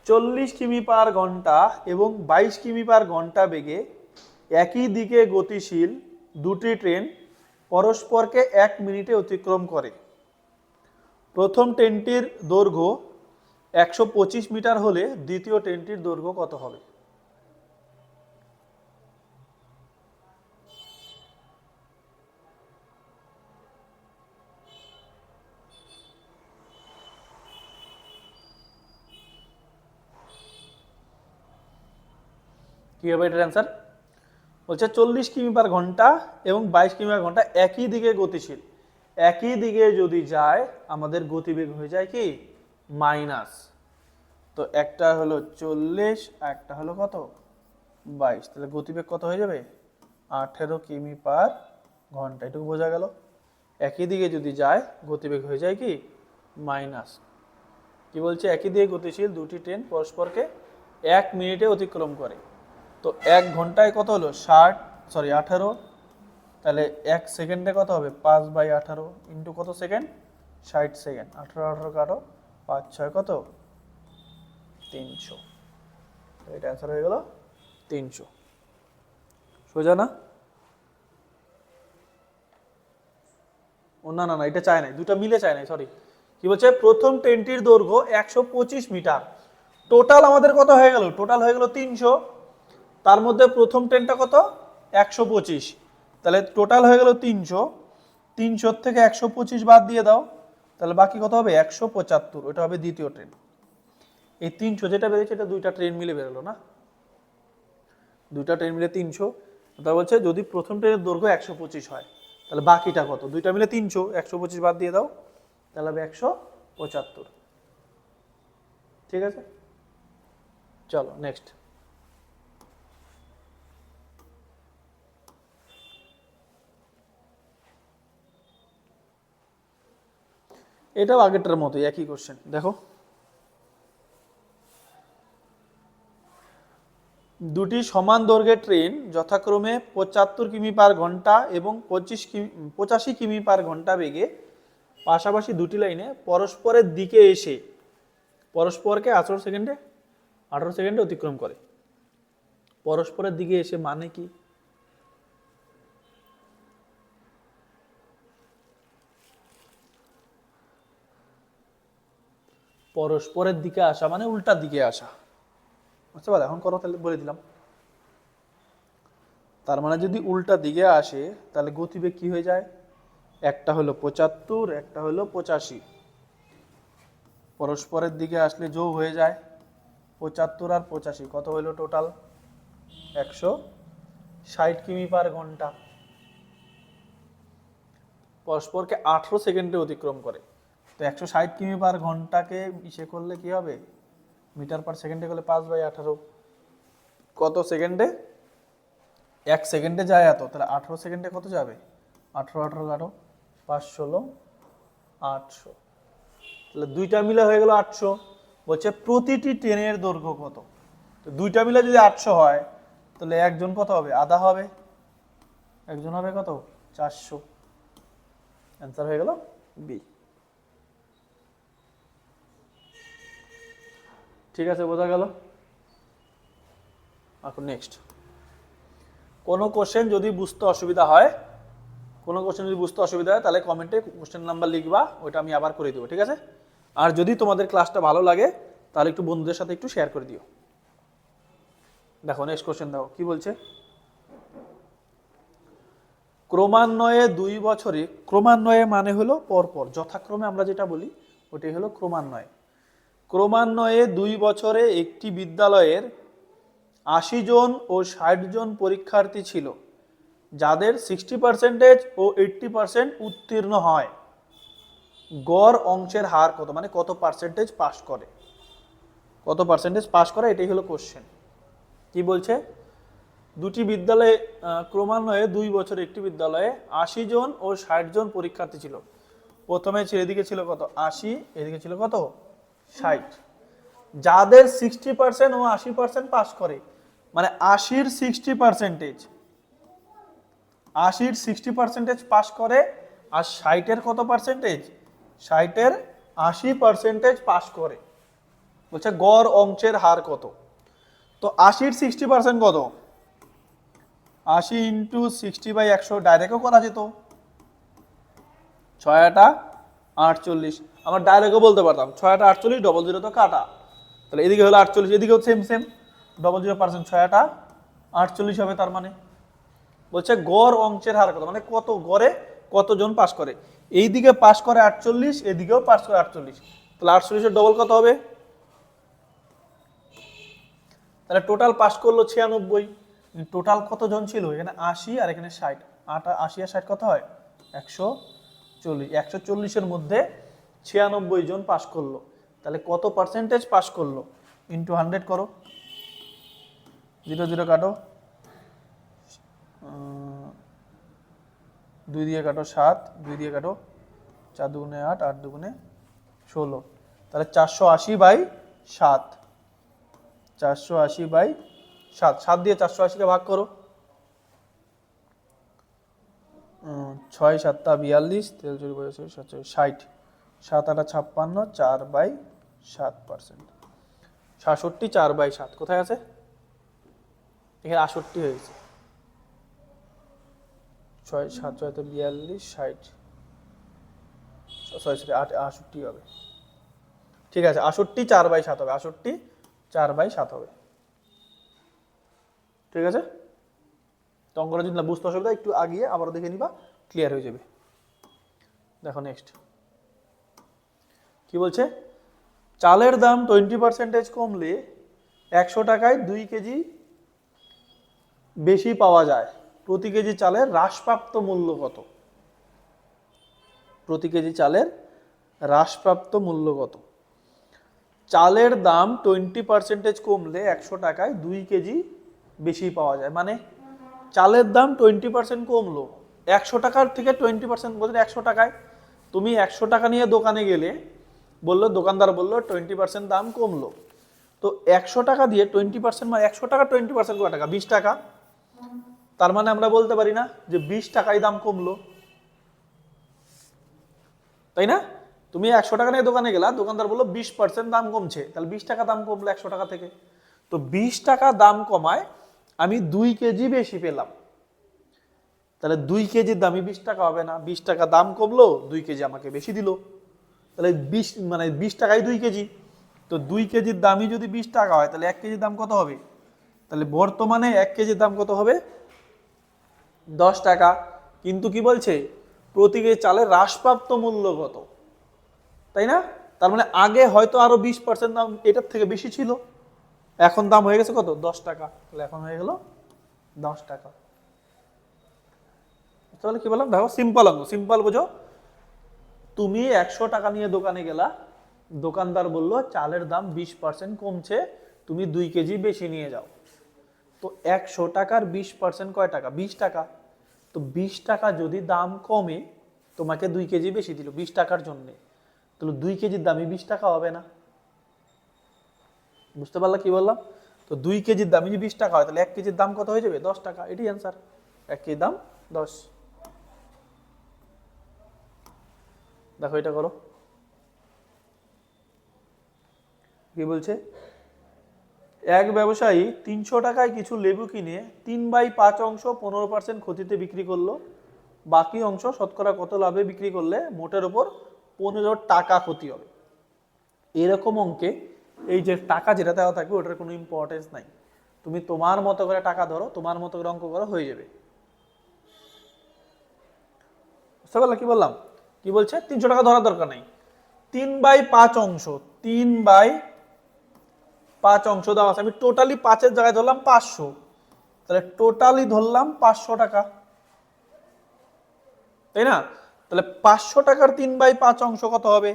40 কিমি/ঘন্টা এবং 22 কিমি/ঘন্টা বেগে একই দিকে গতিশীল দুটি ট্রেন পরস্পরকে 1 মিনিটে অতিক্রম করে। প্রথম ট্রেনটির দৈর্ঘ্য 125 মিটার হলে দ্বিতীয় ট্রেনটির দৈর্ঘ্য কত হবে? কি হবে এটার অ্যান্সার? বলছে 40 কিমি পার ঘন্টা এবং 22 কিমি পার ঘন্টা একই দিকে গতিশীল। একই দিকে যদি যায় আমাদের গতিবেগ হয়ে যায় কি মাইনাস। তো একটা হলো 40, একটা হলো কত 22, তাহলে গতিবেগ কত হয়ে যাবে 18 কিমি পার ঘন্টা। এটুকু বোঝা গেল। একই দিকে যদি যায় গতিবেগ হয়ে যায় কি মাইনাস। কি বলছে? একই দিকে গতিশীল দুটি ট্রেন পরস্পরকে 1 মিনিটে অতিক্রম করে। তো 1 ঘন্টায় কত হলো 18, তাহলে 1 সেকেন্ডে কত হবে 5/18 ইন্টু কত সেকেন্ড 60 সেকেন্ড। 18 কাটো 5 6 কত 300। তো এটা অ্যান্সার হয়ে গেল 300। সোজা না? ও না না না, এটা চাই নাই, দুটো মিলে চাই নাই, সরি। কি বলছে? প্রথম ট্রেনটির দৈর্ঘ্য 125 মিটার। টোটাল আমাদের কত হয়ে গেল? টোটাল হয়ে গেল 300। তার মধ্যে প্রথম ট্রেনটা কত 125, তাহলে টোটাল হয়ে গেল 300। 300 থেকে 125 বাদ দিয়ে দাও, তাহলে বাকি কত হবে 175। ওটা হবে দ্বিতীয় ট্রেন। এই 300 যেটা বেরিয়েছে এটা দুইটা ট্রেন মিলে বেরোলো না, দুইটা ট্রেন মিলে 300। তা বলছে যদি প্রথম ট্রেনের দৈর্ঘ্য 125 হয় তাহলে বাকিটা কত? দুইটা মিলে 300, 125 বাদ দিয়ে দাও, তাহলে হবে 175। ঠিক আছে, চলো নেক্সট। এটাও আগেরটার মতোই, একই কোশ্চেন। দেখো, দুটি সমান দৈর্ঘ্যের ট্রেন যথাক্রমে 75 কিমি পার ঘন্টা এবং 85 কিমি পার ঘন্টা বেগে পাশাপাশি দুটি লাইনে পরস্পরের দিকে এসে পরস্পরকে 18 সেকেন্ডে অতিক্রম করে। পরস্পরের দিকে এসে মানে কি? পরস্পরের দিকে আসা মানে উল্টার দিকে আসা, বুঝতে পারলে? এখন করো, তাহলে বলে দিলাম। তার মানে যদি উল্টা দিকে আসে তাহলে গতিবেগ কি হয়ে যায়? একটা হলো 75, একটা হলো 85। পরস্পরের দিকে আসলে যোগ হয়ে যায় 75 আর 85, কত হলো টোটাল 160 কিমি পার ঘন্টা। পরস্পরকে 18 সেকেন্ডে অতিক্রম করে। তো 160 কিমি পার ঘন্টাকে ইসে করলে কি হবে? মিটার পার সেকেন্ডে করলে 5/18 কত সেকেন্ডে? 1 সেকেন্ডে যায় এত, তাহলে 18 সেকেন্ডে কত যাবে? 18 কাটো 5 16 800, তাহলে দুইটা মিলে হয়ে গেল 800। বলছে প্রতিটি ট্রেনের দৈর্ঘ্য কত? তো দুইটা মিলে যদি 800 হয় তাহলে একজন কত হবে? আধা হবে, একজন হবে কত 400। অ্যান্সার হয়ে গেল বি। ঠিক আছে, বোঝা গেল? এখন নেক্সট। কোনো কোশ্চেন যদি বুঝতে অসুবিধা হয় তাহলে কমেন্টে কোশ্চেন নাম্বার লিখবা, ওইটা আমি আবার করে দেবো, ঠিক আছে? আর যদি তোমাদের ক্লাসটা ভালো লাগে তাহলে একটু বন্ধুদের সাথে একটু শেয়ার করে দিও। দেখো নেক্সট কোশ্চেন, দাও কি বলছে? ক্রমান্বয়ে 2 বছরে, ক্রমান্বয়ে মানে হলো পরপর, যথাক্রমে আমরা যেটা বলি ওটাই হলো ক্রমান্বয়ে। ক্রমান্বয়ে 2 বছরে একটি বিদ্যালয়ের 80 জন ও 60 জন পরীক্ষার্থী ছিল, যাদের 60% ও 80% উত্তীর্ণ হয়। গড় অংশের হার কত? মানে কত পার্সেন্টেজ পাস করে, কত পার্সেন্টেজ পাস করে, এটাই হলো কোশ্চেন। কি বলছে? দুটি বিদ্যালয়ে ক্রমান্বয়ে 2 বছরে একটি বিদ্যালয়ে 80 জন ও 60 জন পরীক্ষার্থী ছিল। প্রথমে এদিকে ছিল কত 80, এদিকে ছিল কত 60, যাদের 60% ও 80% পাস করে, মানে 80-র 60% পাস করে, আর 60-এর কত পার্সেন্টেজ? 60-এর 80% পাস করে। বলছে গড় অংশের হার কত? তো 80-র 60% কত? 80 ইন্টু 60/100 ডাইরেক্টও করা যেত, 6 48। আমরা ডাইরেক্টও বলতে পারতাম 6 48, 00 তো কাটা, তাহলে এদিকে হলো 48, এদিকেও সেম 00%, 6 48 হবে। তার মানে বলছে গড় অংশের হার কত, মানে কত গড়ে কতজন পাস করে। এই দিকে পাস করে 48, এদিকেও পাস করে 48, তাহলে 48-এর ডবল কত হবে? তাহলে টোটাল পাস করলো 96। টোটাল কতজন ছিল? এখানে 80 আর এখানে 60। 80 আর 60 কত হয়? 140। 140-এর মধ্যে 96 জন পাস করলো। তাহলে কত পার্সেন্টেজ পাস করলো? ইন্টু 100 করো, 0 0 কাটো, 2 দিয়ে কাটো 7, 2 দিয়ে কাটো 4 দুগুণে 8, 8 দুগুণে 16। তাহলে 480/7, 480/7। 7 দিয়ে 480-কে ভাগ করো, 6 7 42, 60, 7 8 56, 4/7%। 67 4/7 কোথায় আছে? এখানে 68 হয়েছে। 6 7 6 42, 60, সরি 68 হবে। ঠিক আছে, 68 4/7 হবে, 68 4/7 হবে। ঠিক আছে, তো অঙ্কটা যদি না বুঝতে অসুবিধা একটু আগিয়ে আবার দেখে নিবা, ক্লিয়ার হয়ে যাবে। দেখো নেক্সট কি বলছে, চালের দাম 20% কমলে 100 টাকায় 2 কেজি বেশি পাওয়া যায়, প্রতি কেজি চালের হ্রাসপ্রাপ্ত মূল্য কত? প্রতি কেজি চালের হ্রাসপ্রাপ্ত মূল্য কত? চালের দাম 20% কমলে 100 টাকায় 2 কেজি বেশি পাওয়া যায়, মানে চালের দাম 20% কমলো, 100 টাকার থেকে 20% বলছেন 100 টাকায়। তুমি 100 টাকা নিয়ে দোকানে গেলে, বললো দোকানদার বললো 20% দাম কমলো, তো 100 টাকা দিয়ে 20% মানে 100 টাকা 20% কত টাকা? 20 টাকা। তার মানে আমরা বলতে পারি না যে 20 টাকায় দাম কমলো, তাই না? তুমি 100 টাকা নিয়ে দোকানে গেলা, দোকানদার বললো 20% দাম কমছে, তাহলে 20 টাকা দাম কমলো 100 টাকা থেকে। তো 20 টাকা দাম কমায় আমি 2 কেজি বেশি পেলাম, তাহলে 2 কেজির দামই 20 টাকা হবে না? 20 টাকা দাম কমলো, 2 কেজি আমাকে বেশি দিল, তাহলে 20 মানে 20 টাকায় 2 কেজি। তো 2 কেজির দামই যদি 20 টাকা হয়, তাহলে 1 কেজির দাম কত হবে? তাহলে বর্তমানে 1 কেজির দাম কত হবে? 10 টাকা। কিন্তু কি বলছে, প্রতি কেজি চালের হ্রাসপ্রাপ্ত মূল্য কত, তাই না? তার মানে আগে হয়তো আরো 20% দাম এটার থেকে বেশি ছিল, এখন দাম হয়ে গেছে কত? 10 টাকা। তাহলে এখন হয়ে গেল 10 টাকা। তাহলে কি বললাম, দেখো সিম্পল অঙ্ক, সিম্পল বোঝো। তুমি 100 টাকা নিয়ে দোকানে গেলা, দোকানদার বললো চালের দাম 20% কমছে, তুমি 2 কেজি বেশি নিয়ে যাও। তো 100 টাকার 20% কয় টাকা? 20 টাকা। তো 20 টাকা যদি দাম কমে, তোমাকে 2 কেজি বেশি দিল 20 টাকার জন্য, তাহলে 2 কেজির দামই 20 টাকা হবে না? বুঝতে পারলা কি বললাম? তো 2 কেজির দামই যদি 20 টাকা হয়, তাহলে 1 কেজির দাম কত হয়ে যাবে? 10 টাকা। এটাই অ্যান্সার, 1 কেজির দাম 10। দেখো এটা করো, কি বলছে, এক ব্যবসায়ী 300 টাকায় কিছু লেবু কিনে 3/5 অংশ 15% ক্ষতিতে বিক্রি করলো, বাকি অংশ শতকরা কত লাভে বিক্রি করলে মোটের ওপর 15 টাকা ক্ষতি হবে? এরকম অঙ্কে এই যে টাকা যেটা দেওয়া থাকবে ওটার কোনো ইম্পর্টেন্স নাই, তুমি তোমার মতো করে টাকা ধরো, তোমার মতো করে অঙ্ক করো, হয়ে যাবে। বুঝতে পারলে কি বললাম? কি বলছে, 300 টাকা ধরার দরকার নেই, 3/5 অংশ, 3/5 অংশ দেওয়া আছে, আমি টোটালি 5-এর জায়গায় ধরলাম 500, তাহলে টোটালি ধরলাম 500 টাকা, তাই না? তাহলে 500 টাকার 3/5 অংশ কত হবে?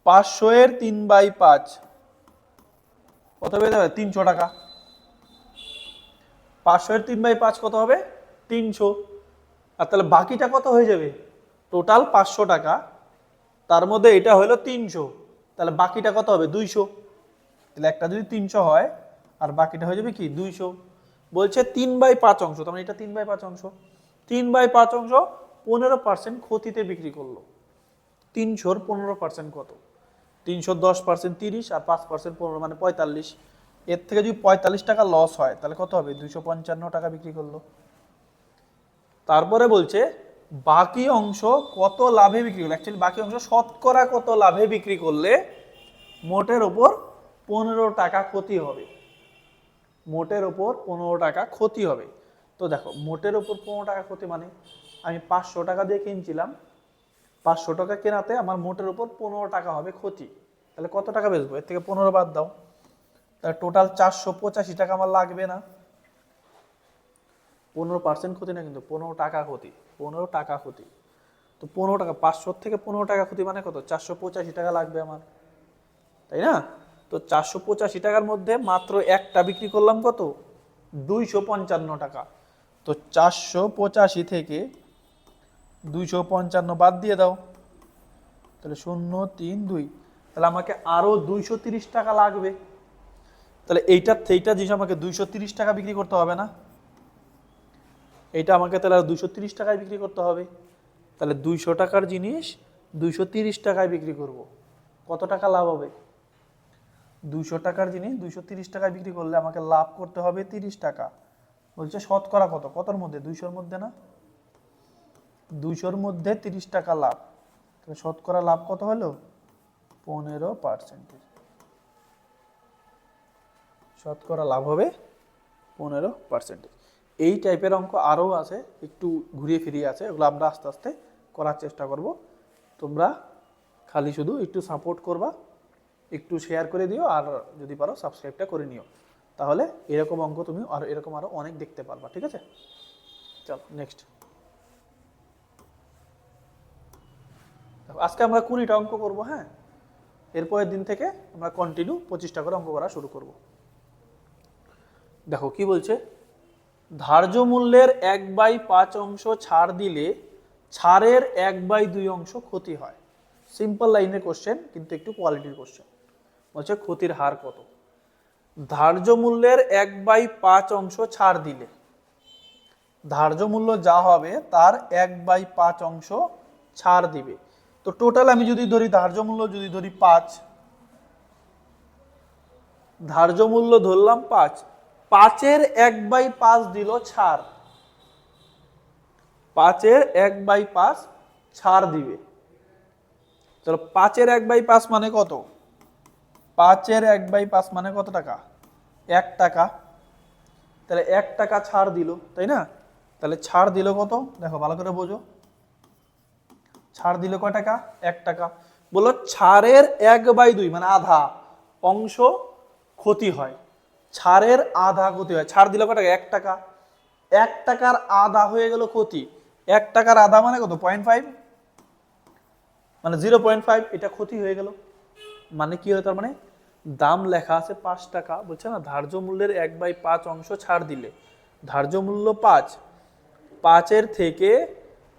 500 এর 3/5 কত হবে? 300 টাকা। 500 এর 3/5 কত হবে? 300। আর তাহলে বাকিটা কত হয়ে যাবে? টোটাল 500 টাকা, তার মধ্যে এটা হলো 300, তাহলে বাকিটা কত হবে? 200। তাহলে একটা যদি 300 হয় আর বাকিটা হয়ে যাবে কি? 200। বলছে 3/5 অংশ, তার মানে এটা 3/5 অংশ, 3/5 অংশ 15% ক্ষতিতে বিক্রি করলো। 300-র 15% কত? 300-র 10% 30 আর 5% 15 মানে 45। এর থেকে যদি 45 টাকা লস হয়, তাহলে কত হবে? 255 টাকা বিক্রি করলো। তারপরে বলছে বাকি অংশ কত লাভে বিক্রি করলে, অ্যাকচুয়ালি বাকি অংশ শতকরা কত লাভে বিক্রি করলে মোটের ওপর 15 টাকা ক্ষতি হবে? মোটের ওপর 15 টাকা ক্ষতি হবে। তো দেখো মোটের ওপর 15 টাকা ক্ষতি মানে আমি 500 টাকা দিয়ে কিনছিলাম, 500 টাকা কেনাতে আমার মোটের ওপর 15 টাকা হবে ক্ষতি, তাহলে কত টাকা বেচবো? এর থেকে 15 বাদ দাও, তাহলে টোটাল 485 টাকা আমার লাগবে না? 15% ক্ষতি না, কিন্তু 15 টাকা ক্ষতি, 15 টাকা ক্ষতি। তো 15 টাকা, 500 থেকে 15 টাকা ক্ষতি মানে কত? 485 টাকা লাগবে আমার, তাই না? তো 485 টাকার মধ্যে মাত্র একটা বিক্রি করলাম কত? 255 টাকা। তো 485 থেকে 255 বাদ দিয়ে দাও, তাহলে 032, তাহলে আমাকে আরো 230 টাকা লাগবে। তাহলে এইটা জিনিস আমাকে 230 টাকা বিক্রি করতে হবে না? এইটা আমাকে তাহলে 230 টাকায় বিক্রি করতে হবে। তাহলে 200 টাকার জিনিস 230 টাকায় বিক্রি করব, কত টাকা লাভ হবে? 200 টাকার জিনিস 230 টাকায় বিক্রি করলে আমাকে লাভ করতে হবে 30 টাকা। বলছে শতকরা কত? কতর মধ্যে? 200-র মধ্যে না? 200-র মধ্যে 30 টাকা লাভ, তাহলে শতকরা লাভ কত হলো? 15%। শতকরা লাভ হবে 15%। এই টাইপের অঙ্ক আরও আছে, একটু ঘুরিয়ে ফিরিয়ে আছে, ওগুলো আমরা আস্তে আস্তে করার চেষ্টা করব। তোমরা খালি শুধু একটু সাপোর্ট করবা, একটু শেয়ার করে দিও, আর যদি পারো সাবস্ক্রাইবটা করে নিও, তাহলে এরকম অঙ্ক তুমি আর এরকম আরও অনেক দেখতে পারবা। ঠিক আছে, চলো নেক্সট। আজকে আমরা 20টা অঙ্ক করবো। হ্যাঁ, এরপরের দিন থেকে আমরা কন্টিনিউ 25টা করে অঙ্ক করা শুরু করব। দেখো কি বলছে, ধার্য মূল্যের 1/5 অংশ ছাড় দিলে ছাড়ের 1/2 অংশ ক্ষতি হয়। সিম্পল লাইনের কোশ্চেন, কিন্তু একটু কোয়ালিটির কোশ্চেন। বলছে ক্ষতির হার কত? ধার্য মূল্যের 1/5 অংশ ছাড় দিলে, ধার্য মূল্য যা হবে তার 1/5 অংশ ছাড় দিবে। তো টোটাল আমি যদি ধরি, ধার্য মূল্য যদি ধরি 5, ধার্য মূল্য ধরলাম 5, 5-এর 1/5 দিল ছাড়, 5-এর 1/5 ছাড় দিবে। চলো, 5-এর 1/5 মানে কত? 5-এর 1/5 মানে কত টাকা? 1 টাকা। তাহলে 1 টাকা ছাড় দিল, তাই না? তাহলে ছাড় দিল কত? দেখো ভালো করে বোঝো, ছাড় দিল কয় টাকা? 1 টাকা। বলো ছাড়ের 1/2 মানে আধা অংশ ক্ষতি হয়, ছাড়ের আধা ক্ষতি হয়। ছাড় দিল কয় টাকা? 1 টাকা। 1 টাকার আধা হয়ে গেল ক্ষতি। 1 টাকার আধা মানে কত? 0.5, মানে 0.5, এটা ক্ষতি হয়ে গেল। মানে কি হয়? তার মানে দাম লেখা আছে 5 টাকা, বলছে না ধার্য মূল্যের 1/5 অংশ ছাড় দিলে, ধার্য মূল্য 5, 5-এর থেকে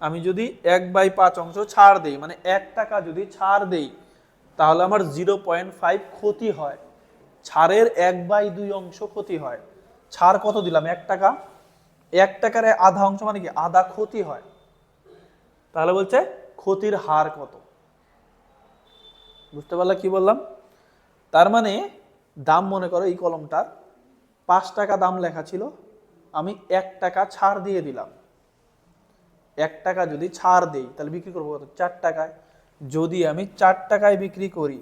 আমি যদি 1/5 অংশ ছাড় দেই, মানে 1 টাকা যদি ছাড় দেই, তাহলে আমার 0.5 ক্ষতি হয়, ছাড়ের 1/2 অংশ ক্ষতি হয়। ছাড় কত দিলাম? 1 টাকা। 1 টাকার আধা অংশ মানে কি? আধা ক্ষতি হয়। তাহলে বলছে ক্ষতির হার কত? বুঝতে পারলে কি বললাম? তার মানে দাম, মনে করো এই কলমটার 5 টাকা দাম লেখা ছিল, আমি 1 টাকা ছাড় দিয়ে দিলাম। 1 টাকা যদি ছাড় দেই, তাহলে বিক্রি করবো কত? 4 টাকায়। যদি আমি 4 টাকায় বিক্রি করি,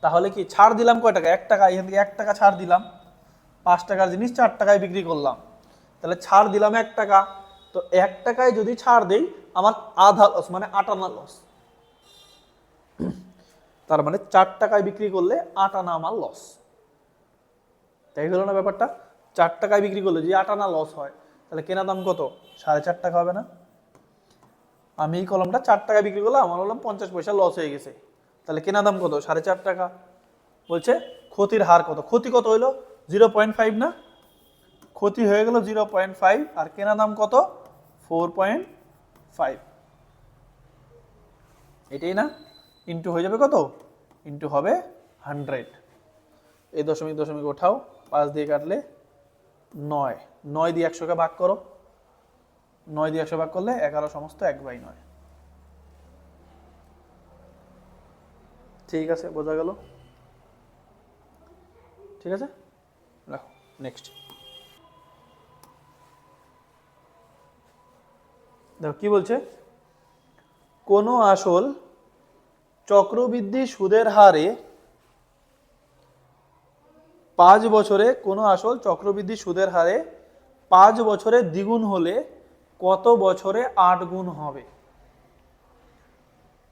তাহলে কি ছাড় দিলাম কয় টাকা? 1 টাকা। এখান থেকে 1 টাকা ছাড় দিলাম, 5 টাকার জিনিস 4 টাকায় বিক্রি করলাম, তাহলে ছাড় দিলাম 1 টাকা। তো 1 টাকায় যদি ছাড় দেই, আমার আধা লস, মানে 8 আনা লস। তার মানে 4 টাকায় বিক্রি করলে 8 আনা আমার লস। তাই হলো না ব্যাপারটা? 4 টাকায় বিক্রি করলে যদি 8 আনা লস হয়, তাহলে কেনা দাম কত? 4.5 টাকা হবে না? আমি এই কলমটা 4 টাকায় বিক্রি করলাম, আমার বললাম 50 পয়সা লস হয়ে গেছে, তাহলে কেনা দাম কত? 4.5 টাকা। বলছে ক্ষতির হার কত? ক্ষতি কত হইলো? 0.5 না? ক্ষতি হয়ে গেল 0.5, আর কেনা দাম কত? 4.5। এটাই না? ইন্টু হয়ে যাবে কত? ইন্টু হবে 100। এই দশমিক দশমিক ওঠাও, 5 দিয়ে কাটলে 9, 9 দিয়ে 100কে ভাগ করো, 9 দিয়ে 100 ভাগ করলে 11 সমস্ত 1/9। ঠিক আছে, বোঝা গেল? ঠিক আছে, দেখো নেক্সট। দেখো কি বলছে, কোনো আসল চক্রবৃদ্ধি সুদের হারে 5 বছরে, কোনো আসল চক্রবৃদ্ধি সুদের হারে 5 বছরে দ্বিগুণ হলে কত বছরে 8 গুণ হবে?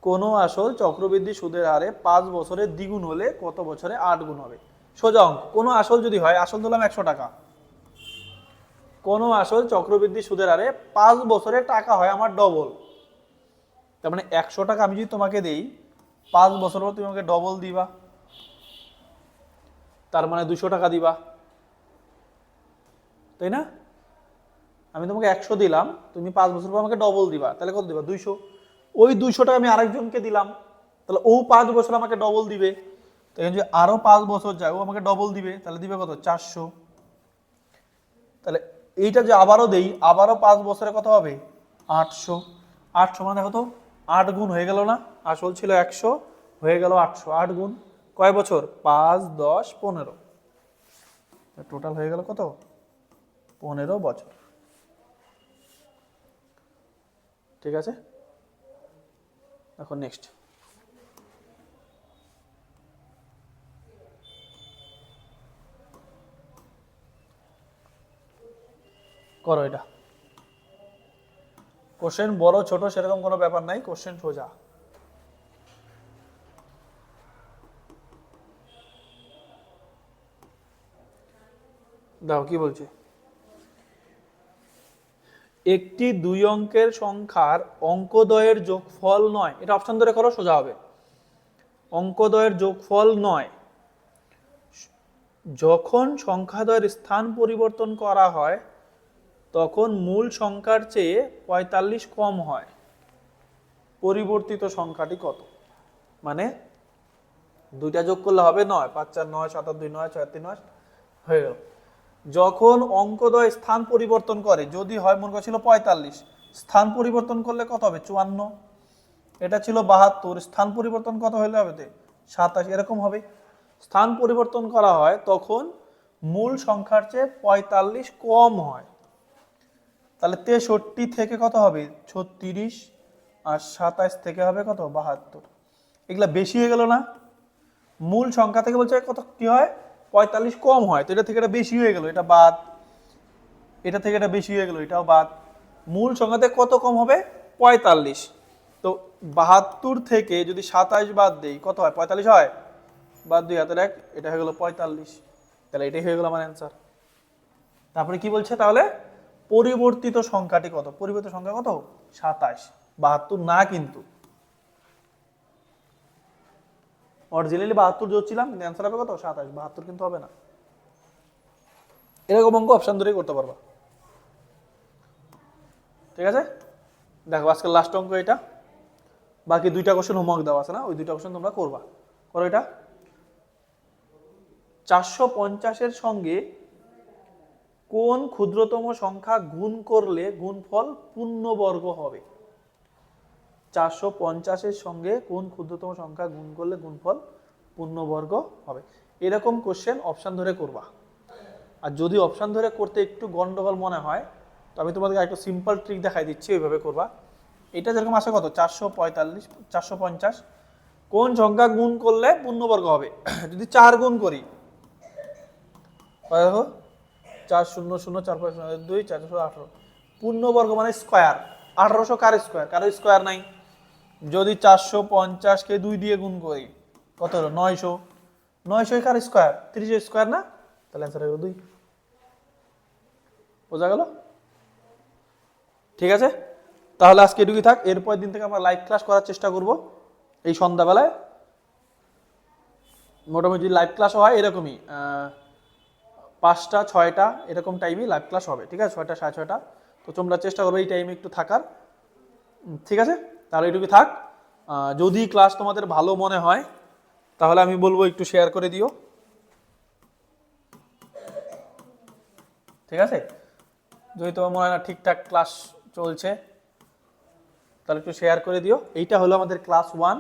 কোনো আসল চক্রবৃদ্ধি সুদের হারে 5 বছরে দ্বিগুণ হলে কত বছরে 8 গুণ হবে? সোজা অঙ্ক, কোনো আসল যদি হয়, আসল দিলাম 100 টাকা, কোনো আসল চক্রবৃদ্ধি সুদের হারে 5 বছরে টাকা হয় আমার ডবল, তার মানে 100 টাকা আমি যদি তোমাকে দেই 5 বছর পর তুমি আমাকে ডবল দিবা, তার মানে 200 টাকা দিবা, তাই না? আমি তোমাকে 100 দিলাম, তুমি 5 বছর পর আমাকে ডবল দিবা, তাহলে কত দিবা? 200। ওই 200 টাকা আমি আরেকজনকে দিলাম, তাহলে ও 5 বছর আমাকে ডবল দিবে, তাই যদি আরো 5 বছর যায় ও আমাকে ডবল দিবে, তাহলে দিবে কত? 400। তাহলে এইটা যে আবারও দেই, আবারও 5 বছরে কত হবে? 800। 800 মানে দেখো তো 8 গুণ হয়ে গেল না? আসল ছিল 100, হয়ে গেল 800। 8 গুণ কয় বছর? 5, 10, 15, টোটাল হয়ে গেল কত? 15 বছর। ঠিক আছে, এখন নেক্সট করো এটা। কোশ্চেন বড় ছোট সেরকম কোনো ব্যাপার নাই, কোশ্চেন সোজা। দাও কি বলছে, একটি 2 অঙ্কের সংখ্যার অঙ্কদ্বয়ের যোগফল নয়, এটা অপশন ধরে করো, সোজা হবে। অঙ্কদ্বয়ের যোগফল নয়, যখন সংখ্যাদ্বয়ের স্থান পরিবর্তন করা হয় তখন মূল সংখ্যার চেয়ে 45 কম হয়, পরিবর্তিত সংখ্যাটি কত? মানে দুইটা যোগ করলে হবে 9, 5 4 9, 7 8 2 9, 6 3 9 হয়ে গেল। যখন অঙ্কদ্বয় স্থান পরিবর্তন করে, যদি হয় মনে করা ছিল 45, স্থান পরিবর্তন করলে কত হবে? 54। এটা ছিল 72, স্থান পরিবর্তন কত হলে হবে? 27, এরকম হবে। স্থান পরিবর্তন করা হয় তখন মূল সংখ্যার চেয়ে 45 কম হয়, তাহলে 63 থেকে কত হবে? 36, আর 27 থেকে হবে কত? 72। এগুলা বেশি হয়ে গেল না? মূল সংখ্যা থেকে বলছে কত কি হয়? 45 কম হয়, তো এটা থেকে এটা বেশি হয়ে গেল, এটা বাদ। এটা থেকে এটা বেশি হয়ে গেল, এটাও বাদ। মূল সংখ্যাতে কত কম হবে? 45। তো 72 থেকে যদি 27 বাদ দেই কত হয়? 45 হয়। বাদ 2 হাতের 1, এটা হয়ে গেল 45। তাহলে এটাই হয়ে গেল আমার অ্যান্সার। তারপরে কি বলছে তাহলে? পরিবর্তিত সংখ্যাটি কত? পরিবর্তিত সংখ্যা কত? 27, 72 না কিন্তু। অরিজিনালি 72 ধরছিলাম, কিন্তু অ্যান্সার হবে কত? 27, 72 কিন্তু হবে না। এরকম অঙ্ক অপশন ধরেই করতে পারবা। ঠিক আছে, দেখো আজকের লাস্ট অঙ্ক এটা। বাকি 2টা কোশ্চেন হোমওয়ার্ক দেওয়া আছে না, ওই 2টা কোশ্চেন তোমরা করবা। করো এটা। 450-এর সঙ্গে কোন ক্ষুদ্রতম সংখ্যা গুণ করলে গুণফল পূর্ণবর্গ হবে? 450-এর সঙ্গে কোন ক্ষুদ্রতম সংখ্যা গুণ করলে গুণফল পূর্ণবর্গ হবে? এরকম কোশ্চেন অপশন ধরে করবা। আর যদি অপশন ধরে করতে একটু গন্ডগোল মনে হয়, তো আমি তোমাদেরকে একটা সিম্পল ট্রিক দেখাই দিচ্ছি, ওইভাবে করবা। এটা যেরকম আসে কত? 445, 450, কোন সংখ্যা গুণ করলে পূর্ণবর্গ হবে? যদি 4 গুণ করি, দেখো 4 0 0 4 5 2 4 18, পূর্ণবর্গ মানে স্কোয়ার। 1800 কার স্কোয়ার? কারো স্কোয়ার নাই। যদি 450-কে 2 দিয়ে গুণ করি কত হলো? 900। 900 কার স্কোয়ার? 30 স্কোয়ার না? তাহলে অ্যান্সার হলো 2। বোঝা গেল? ঠিক আছে, তাহলে আজকে এটুকুই থাক। এরপর দিন থেকে আমরা লাইভ ক্লাস করার চেষ্টা করব এই সন্ধ্যাবেলায়। মোটামুটি লাইভ ক্লাস হয় এরকমই 5টা 6টা এরকম টাইমে লাইভ ক্লাস হবে। ঠিক আছে, 6টা 6:30। তো তোমরা চেষ্টা করবে এই টাইমে একটু থাকার। ঠিক আছে, তাহলে এটুকুই থাক। যদি ক্লাস তোমাদের ভালো মনে হয় তাহলে আমি বলবো একটু শেয়ার করে দিও। ঠিক আছে, যদি তোমার মনে হয় না ঠিকঠাক ক্লাস চলছে তাহলে একটু শেয়ার করে দিও। এইটা হলো আমাদের ক্লাস 1।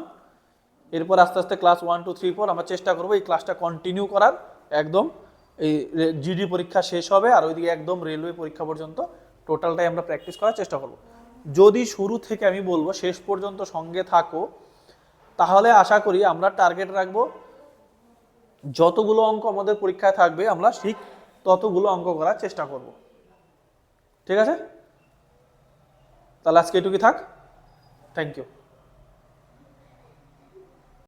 এরপর আস্তে আস্তে ক্লাস 1 2 3 4 আমরা চেষ্টা করবো এই ক্লাসটা কন্টিনিউ করার, একদম এই জিডি পরীক্ষা শেষ হবে আর ওইদিকে একদম রেলওয়ে পরীক্ষা পর্যন্ত টোটালটাই আমরা প্র্যাকটিস করার চেষ্টা করব। যদি শুরু থেকে আমি বলবো শেষ পর্যন্ত সঙ্গে থাকো, তাহলে আশা করি আমরা টার্গেট রাখবো যতগুলো অঙ্ক আমাদের পরীক্ষায় থাকবে আমরা ঠিক ততগুলো অঙ্ক করার চেষ্টা করব। ঠিক আছে, তাহলে আজকে এটুকুই থাক। Thank you.